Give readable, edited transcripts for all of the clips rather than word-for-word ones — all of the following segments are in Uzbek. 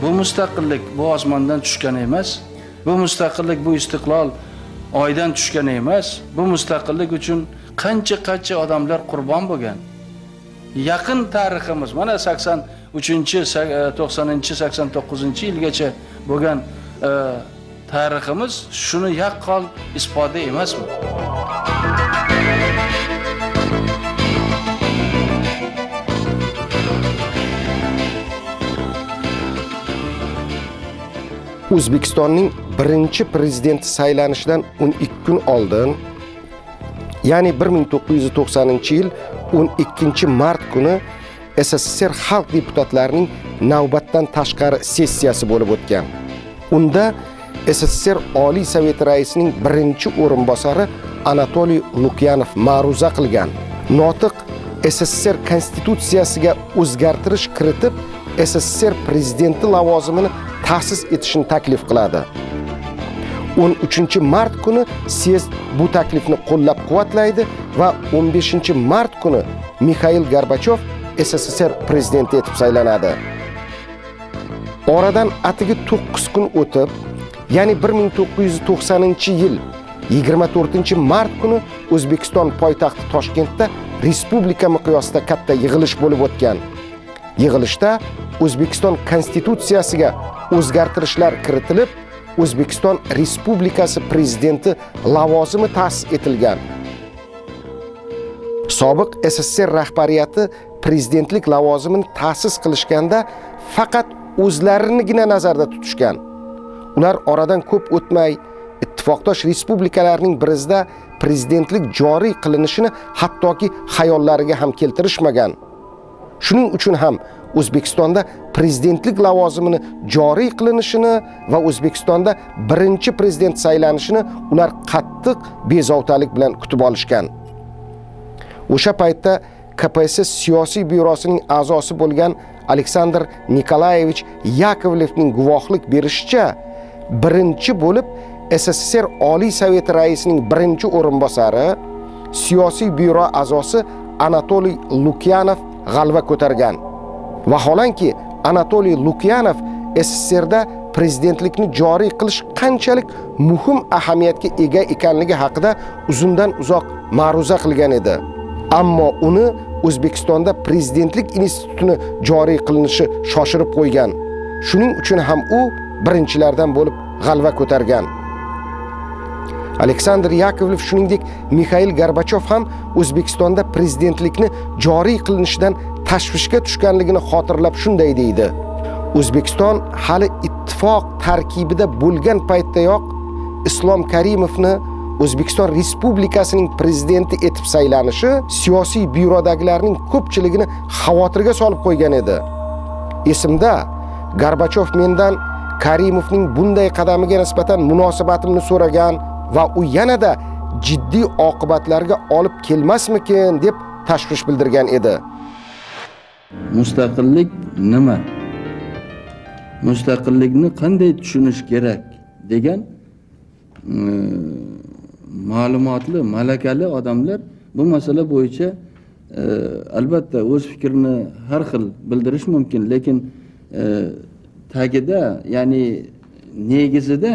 Bu mustaqillik bu osmondan tushgan emas. Bu mustaqillik, bu istiqlol oydan tushgan emas. Bu mustaqillik uchun qancha odamlar qurbon bo'lgan. Yaqin tariximiz mana 83-90-89-yilgacha bo'lgan tariximiz shuni yaqqol isboti emasmi? O'zbekistonning birinchi prezidenti saylanishidan 12 kun oldin, ya'ni 1990-yil 12-mart kuni SSSR xalq deputatlarining navbatdan tashqari sessiyasi bo'lib o'tgan. Unda SSSR Oliy Sovet raisining birinchi o'rinbosari Anatoliy Lukyanov ma'ruza qilgan. Notiq SSSR konstitutsiyasiga o'zgartirish kiritib, SSSR prezidenti lavozimini ta'sis etishni taklif qiladi. 13-mart kuni syezd bu taklifni qo'llab-quvvatlaydi va 15-mart kuni Mikhail Gorbachev SSSR prezidenti etib saylanadi. Oradan atigi 9 kun o'tib, ya'ni 1990-yil 24-mart kuni O'zbekiston poytaxti Toshkentda respublika miqyosida katta yig'ilish bo'lib o'tgan. Yig'ilishda O'zbekiston konstitutsiyasiga o'zgartirishlar kiritilib, O'zbekiston Respublikasi prezidenti lavozimi ta'sis etilgan. Sobiq SSSR rahbariyati prezidentlik lavozimini ta'sis qilishganda faqat o'zlarinigina nazarda tutishgan. Ular oradan ko'p o'tmay ittifoqdosh respublikalarning birida prezidentlik joriy qilinishini hattoki xayollariga ham keltirishmagan. Shuning uchun ham O'zbekistonda prezidentlik lavozimini joriy qilinishini va O'zbekistonda birinchi prezident saylanishini ular qattiq bezovtalik bilan kutib olishgan. O'sha paytda KPSS siyosiy byurosining a'zosi bo'lgan Aleksandr Nikolayevich Yakovlevning guvohlik berishicha, birinchi bo'lib SSSR Oliy Sovet raisining birinchi o'rinbosari, siyosiy byuro a'zosi Anatoliy Lukyanov g'alaba ko'targan. Vaholanki Anatoliy Lukyanov SSSRda prezidentlikni joriy qilish qanchalik muhim ahamiyatga ega ekanligi haqida uzundan uzoq ma'ruza qilgan edi. Ammo uni O'zbekistonda prezidentlik institutini joriy qilinishi shoshirib qo'ygan. Shuning uchun ham u birinchilardan bo'lib g'alaba ko'targan. Aleksandr Yakovlev shuningdek Mikhail Gorbachev ham O'zbekistonda prezidentlikni joriy qilinishidan tashvishga tushganligini xotirlab shunday deydi: O'zbekiston hali ittifoq tarkibida bo'lgan paytdayoq Islom Karimovni O'zbekiston Respublikasining prezidenti etib saylanishi siyosiy byurodagilarning ko'pchiligini xavotirga solib qo'ygan edi. Esimda, Gorbachev mendan Karimovning bunday qadamiga nisbatan munosabatimni so'ragan va u yanada jiddiy oqibatlarga olib kelmasmikin deb tashvish bildirgan edi. Mustaqillik nima? Mustaqillikni qanday tushunish kerak degan ma'lumotli, malakali odamlar bu masala bo'yicha albatta o'z fikrini har xil bildirish mumkin, lekin tagida, ya'ni negizida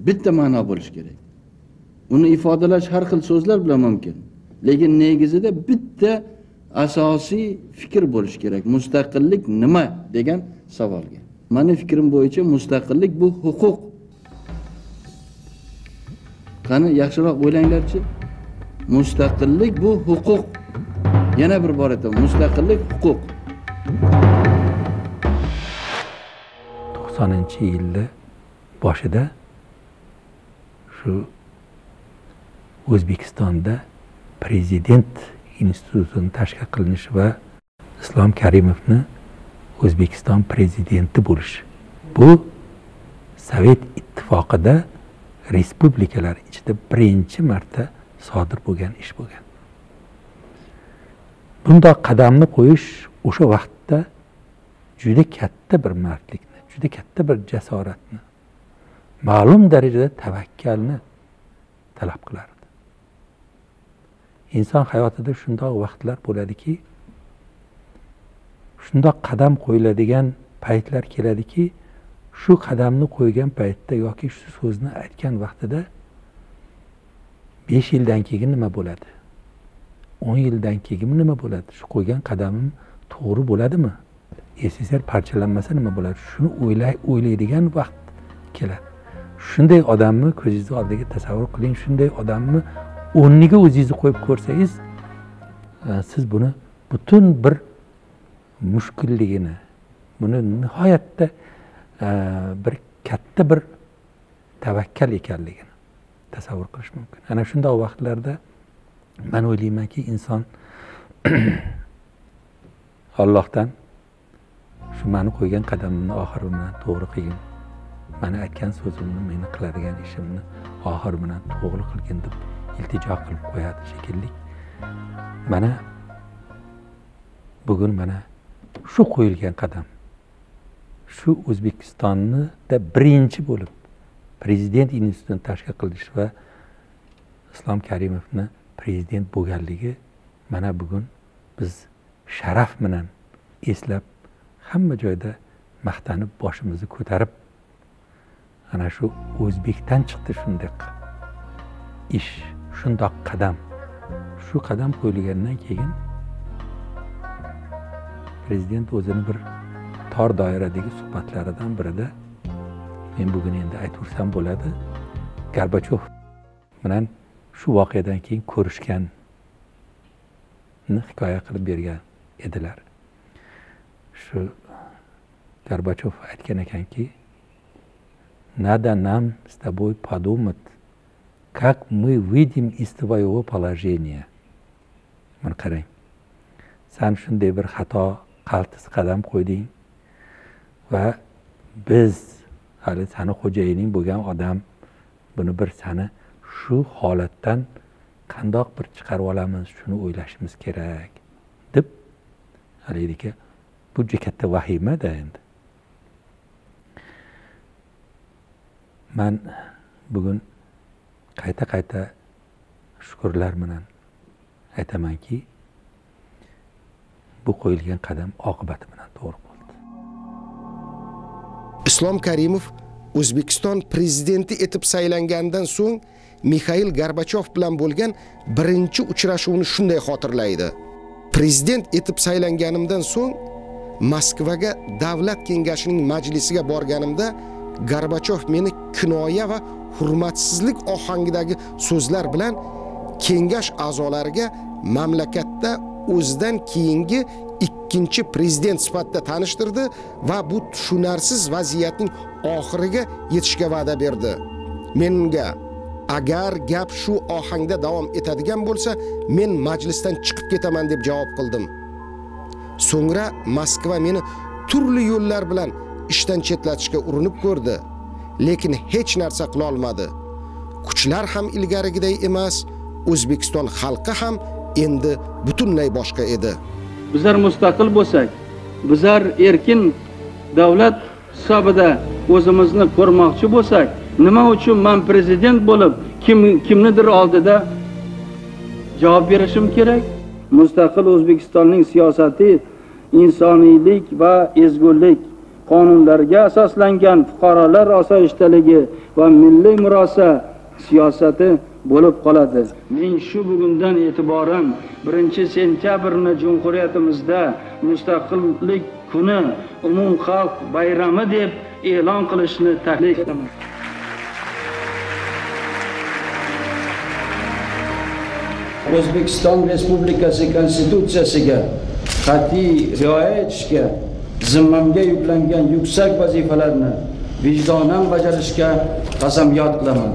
bitta ma'no bo'lish kerak. Uni ifodalash har xil so'zlar bilan mumkin, lekin negizida bitta asosiy fikr bo'lish kerak. Mustaqillik nima degan savolga. Meni fikrim bo'yicha mustaqillik bu huquq. Qani yaxshiroq o'ylanglarchi. Mustaqillik bu huquq. Yana bir bor aytaman, mustaqillik huquq. 90-yilda boshida shu O'zbekistonda prezident institutini tashkil qilinishi va Islom Karimovni O'zbekiston prezidenti bo'lish. Bu Sovet ittifoqida respublikalar ichida birinchi marta sodir bo'lgan ish bo'lgan. Bunday qadamni qo'yish o'sha vaqtda juda katta bir mardlikni, juda katta bir jasoratni, ma'lum darajada tavakkalni talab qilardi. Inson hayotida shunday vaqtlar bo'ladiki, shunday qadam qo'yiladigan paytlar keladiki, shu qadamni qo'ygan paytda yoki shu so'zni aytgan vaqtida 5 yildan keyin nima bo'ladi? 10 yildan keyin nima bo'ladi? Shu qo'ygan qadamim to'g'ri bo'ladimi? SSR parchalanmasa nima bo'ladi? Shuni o'ylaydigan vaqt keladi. Shunday odamni ko'zingiz oldiga tasavvur qiling, shunday odamni o'rniga o'zingizni qo'yib ko'rsangiz, siz buni butun bir mushkulligini, buni nihoyatda bir katta bir tavakkal ekanligini tasavvur qilish mumkin. Ana shunday vaqtlarda men o'ylaymanki, inson Allohdan shu meni qo'ygan qadamimni oxiri bilan to'g'ri qilgin, meni aytgan so'zimni, meni qiladigan ishimni oxiri bilan to'g'ri qilgin deb iltijo qilib qo'yadi shekilli. Mana bugun mana shu qo'yilgan qadam, shu O'zbekistonda birinchi bo'lib prezident institutini tashkil qilish va Islom Karimovni prezident bo'lganligi mana bugun biz sharaf bilan eslab, hamma joyda maqtanib, boshimizni ko'tarib, ana shu O'zbekdan chiqdi shunday ish, shundoq qadam. Shu qadam qo'yilgandan keyin prezident o'zini bir tor doiradagi suhbatlaridan birida, men bugun endi aytaversam bo'ladi, Gorbachov bilan shu voqeadan keyin ko'rishganni hikoya qilib bergan edilar. Shu Gorbachov aytgan ekanki, надо нам с тобой подумать, как мы выйдем из твоего положения. Mana qarang, sen shunday bir xato, qaltis qadam qo'yding va biz hali seni xo'jayining bo'lgan odam buni bir seni shu holatdan qandoq bir chiqarib olamiz, shuni o'ylashimiz kerak deb haligi bu juda katta vahimada endi. Men bugun qayta shukrlar bilan aytamanki, bu qo'yilgan qadam oqibati bilan to'g'ri bo'ldi. Islom Karimov O'zbekiston prezidenti etib saylangandan so'ng Mikhail Gorbachov bilan bo'lgan birinchi uchrashuvni shunday xotirlaydi. Prezident etib saylanganimdan so'ng Moskvaga Davlat kengashining majlisiga borganimda Gorbachov meni kinoya va hurmatsizlik ohangidagi so'zlar bilan kengash a'zolariga mamlakatda o'zidan keyingi ikkinchi prezident sifatida tanishtirdi va bu tushunarsiz vaziyatning oxiriga yetishga va'da berdi. Men unga, agar gap shu ohangda davom etadigan bo'lsa, men majlisdan chiqib ketaman deb javob qildim. So'ngra Moskva meni turli yo'llar bilan ishdan chetlatishga urinib ko'rdi, lekin hech narsa qila olmadi. Kuchlar ham ilgarigiday emas, O'zbekiston xalqi ham endi butunlay boshqa edi. Bizlar mustaqil bo'lsak, bizlar erkin davlat hisobida o'zimizni ko'rmoqchi bo'lsak, nima uchun men prezident bo'lib kimnidir oldida javob berishim kerak? Mustaqil O'zbekistonning siyosati insoniylik va ezgulik qonunlarga asoslangan fuqarolar osoyishtaligi va milliy murosa siyosati bo'lib qoladi. Men shu bugundan e'tiboran 1-sentyabrni Jumhuriyatimizda Mustaqillik kuni umumxalq bayrami deb e'lon qilishni taklif qilaman. O'zbekiston Respublikasi Konstitutsiyasiga qat'iy rioya etishga, zimmamga yuklangan yuksak vazifalarni vijdonan bajarishga qasamyod qilaman.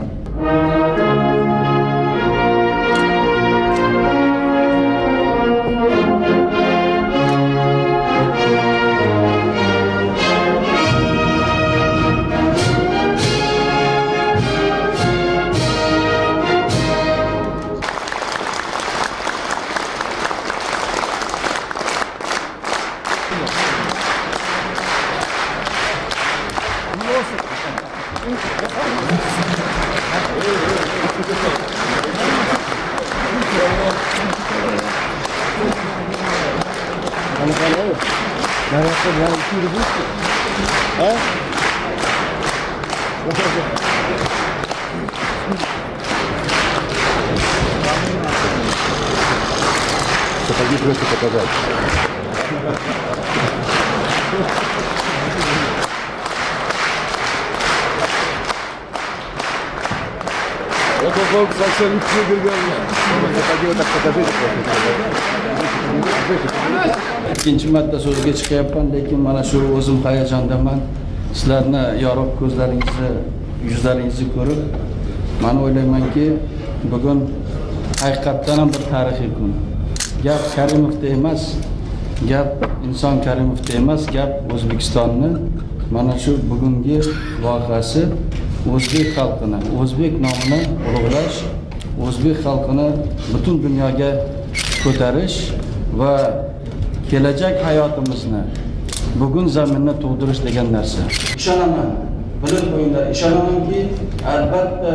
Mana qani, mana shu bilan Сапоги просто показать. Вот он совсем не берген. Сапоги вот так покажите. Ikkinchi marta so'zga chiqyapman, lekin mana shu o'zim hayajondaman. Sizlarni yorug' ko'zlaringizni, yuzlaringizni ko'rib, men o'ylaymanki, bugun haqiqatdan ham bir tarixiy kun. Gap Karimovda emas, gap Inson Karimovda emas, gap O'zbekistonni mana shu bugungi voqeasi o'zbek xalqini, o'zbek nomini ulug'lash, o'zbek xalqini butun dunyoga ko'tarish va kelajak hayotimizni bugun zaminni tug'dirish degan narsa. Ishonaman, bilib qo'yinglar, ishonamanki, albatta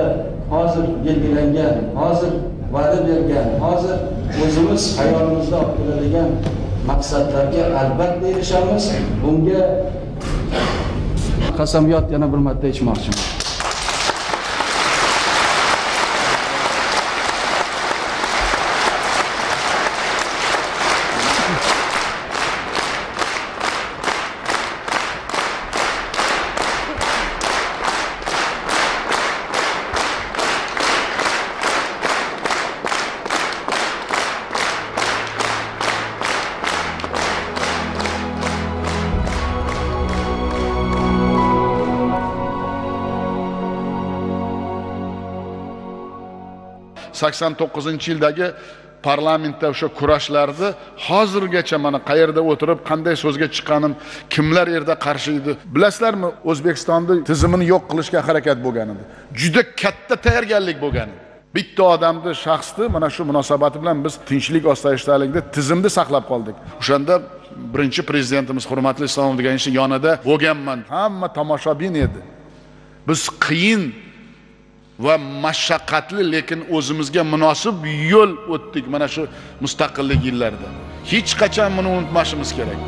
hozir belgilangan, hozir va'da bergan, hozir o'zimiz hayolimizda olib keladigan maqsadlarga albatta erishamiz. Bunga qasamyod yana bir marta ichmoqchiman. Sakson 9-yildagi parlamentda o'sha kurashlarni hozirgacha mana qayerda o'tirib qanday so'zga chiqqanim, kimlar yerda qarshi edi. Bilasizlarmi, O'zbekistonda tizimini yo'q qilishga harakat bo'lgan edi. Juda katta tayyorgarlik bo'lgan edi. Bitta odamni, shaxsni mana shu munosabati bilan biz tinchlik, osoyishtalikda tizimni saqlab qoldik. O'shanda birinchi prezidentimiz hurmatli Islomov degan kishi yonida bo'lganman. Hamma tomoshabin edi. Biz qiyin va mashaqqatli lekin o'zimizga munosib yo'l o'tdik mana shu mustaqillik yillarida. Hech qachon buni unutmasimiz kerak.